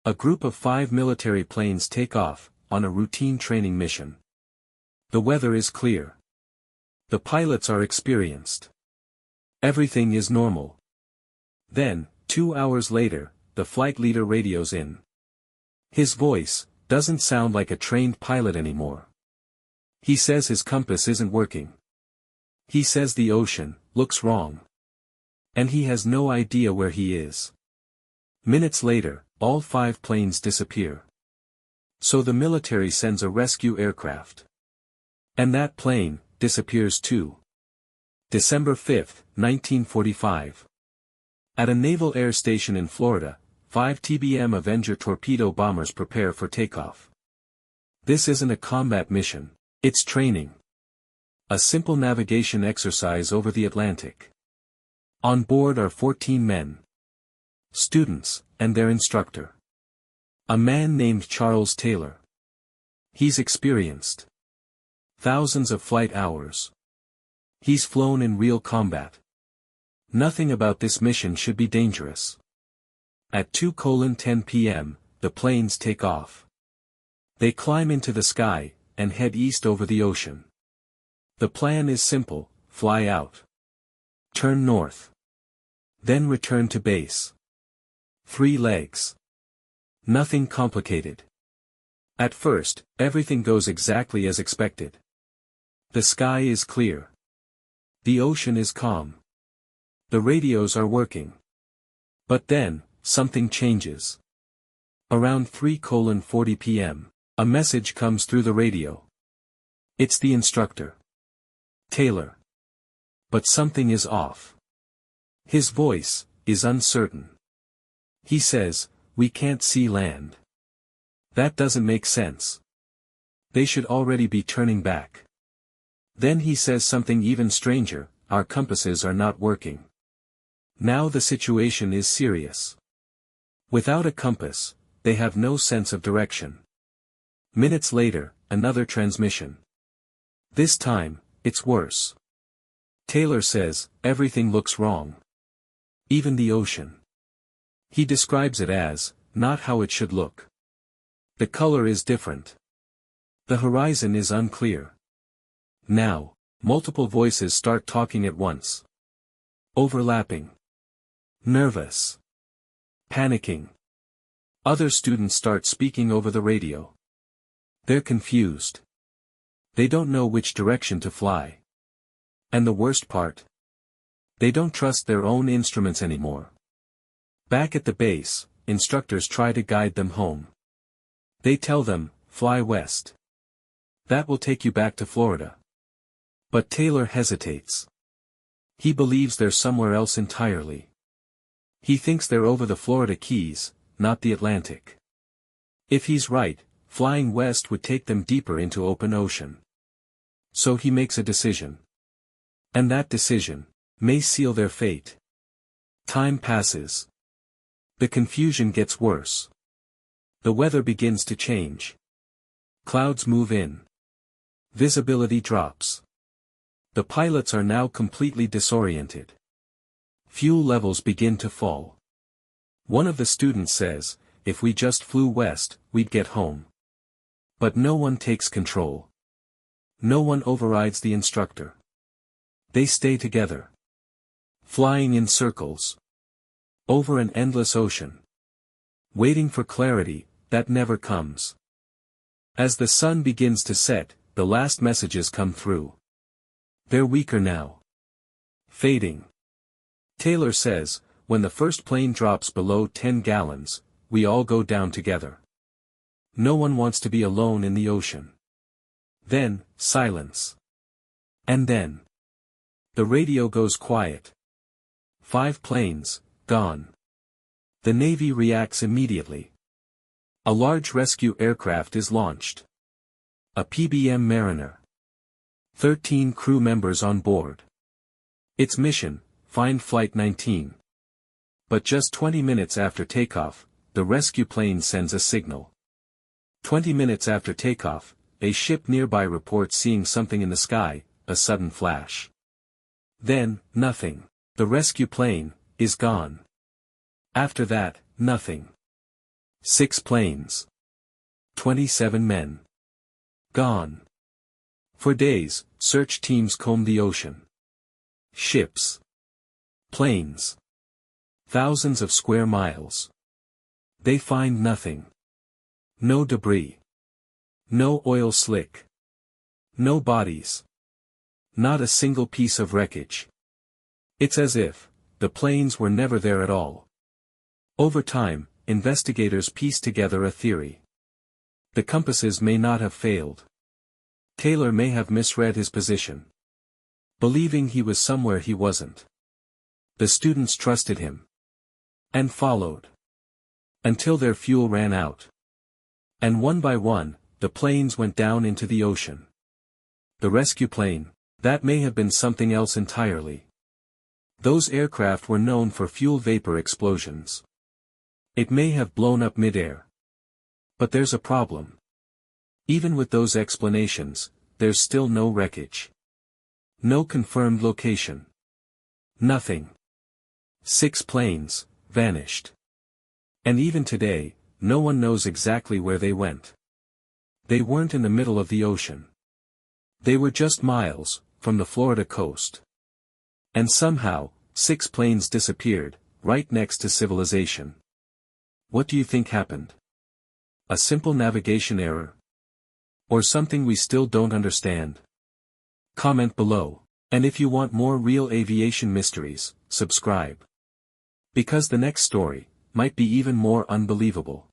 A group of 5 military planes take off, on a routine training mission. The weather is clear. The pilots are experienced. Everything is normal. Then, 2 hours later, the flight leader radios in. His voice doesn't sound like a trained pilot anymore. He says his compass isn't working. He says the ocean looks wrong. And he has no idea where he is. Minutes later, all 5 planes disappear. So the military sends a rescue aircraft. And that plane disappears too. December 5, 1945. At a naval air station in Florida, 5 TBM Avenger torpedo bombers prepare for takeoff. This isn't a combat mission, it's training. A simple navigation exercise over the Atlantic. On board are 14 men. Students, and their instructor. A man named Charles Taylor. He's experienced. Thousands of flight hours. He's flown in real combat. Nothing about this mission should be dangerous. At 2:10 p.m., the planes take off. They climb into the sky, and head east over the ocean. The plan is simple: fly out. Turn north. Then return to base. 3 legs. Nothing complicated. At first, everything goes exactly as expected. The sky is clear. The ocean is calm. The radios are working. But then, something changes. Around 3:40 p.m., a message comes through the radio. It's the instructor. Taylor. But something is off. His voice is uncertain. He says, "We can't see land." That doesn't make sense. They should already be turning back. Then he says something even stranger: "Our compasses are not working." Now the situation is serious. Without a compass, they have no sense of direction. Minutes later, another transmission. This time, it's worse. Taylor says, "Everything looks wrong. Even the ocean." He describes it as, not how it should look. The color is different. The horizon is unclear. Now, multiple voices start talking at once. Overlapping. Nervous. Panicking. Other students start speaking over the radio. They're confused. They don't know which direction to fly. And the worst part? They don't trust their own instruments anymore. Back at the base, instructors try to guide them home. They tell them, "Fly west. That will take you back to Florida." But Taylor hesitates. He believes they're somewhere else entirely. He thinks they're over the Florida Keys, not the Atlantic. If he's right, flying west would take them deeper into open ocean. So he makes a decision. And that decision may seal their fate. Time passes. The confusion gets worse. The weather begins to change. Clouds move in. Visibility drops. The pilots are now completely disoriented. Fuel levels begin to fall. One of the students says, "If we just flew west, we'd get home." But no one takes control. No one overrides the instructor. They stay together. Flying in circles. Over an endless ocean. Waiting for clarity that never comes. As the sun begins to set, the last messages come through. They're weaker now. Fading. Taylor says, "When the first plane drops below 10 gallons, we all go down together. No one wants to be alone in the ocean." Then, silence. And then, the radio goes quiet. 5 planes, gone. The Navy reacts immediately. A large rescue aircraft is launched. A PBM Mariner. 13 crew members on board. Its mission, find Flight 19. But just 20 minutes after takeoff, the rescue plane sends a signal. 20 minutes after takeoff, a ship nearby reports seeing something in the sky, a sudden flash. Then, nothing. The rescue plane is gone. After that, nothing. 6 planes. 27 men. Gone. For days, search teams combed the ocean. Ships. Planes. Thousands of square miles. They find nothing. No debris. No oil slick. No bodies. Not a single piece of wreckage. It's as if the planes were never there at all. Over time, investigators pieced together a theory. The compasses may not have failed. Taylor may have misread his position, believing he was somewhere he wasn't. The students trusted him and followed until their fuel ran out. And one by one, the planes went down into the ocean. The rescue plane, that may have been something else entirely. Those aircraft were known for fuel vapor explosions. It may have blown up mid-air. But there's a problem. Even with those explanations, there's still no wreckage. No confirmed location. Nothing. 6 planes, vanished. And even today, no one knows exactly where they went. They weren't in the middle of the ocean. They were just miles from the Florida coast. And somehow, 6 planes disappeared, right next to civilization. What do you think happened? A simple navigation error? Or something we still don't understand? Comment below. And if you want more real aviation mysteries, subscribe. Because the next story might be even more unbelievable.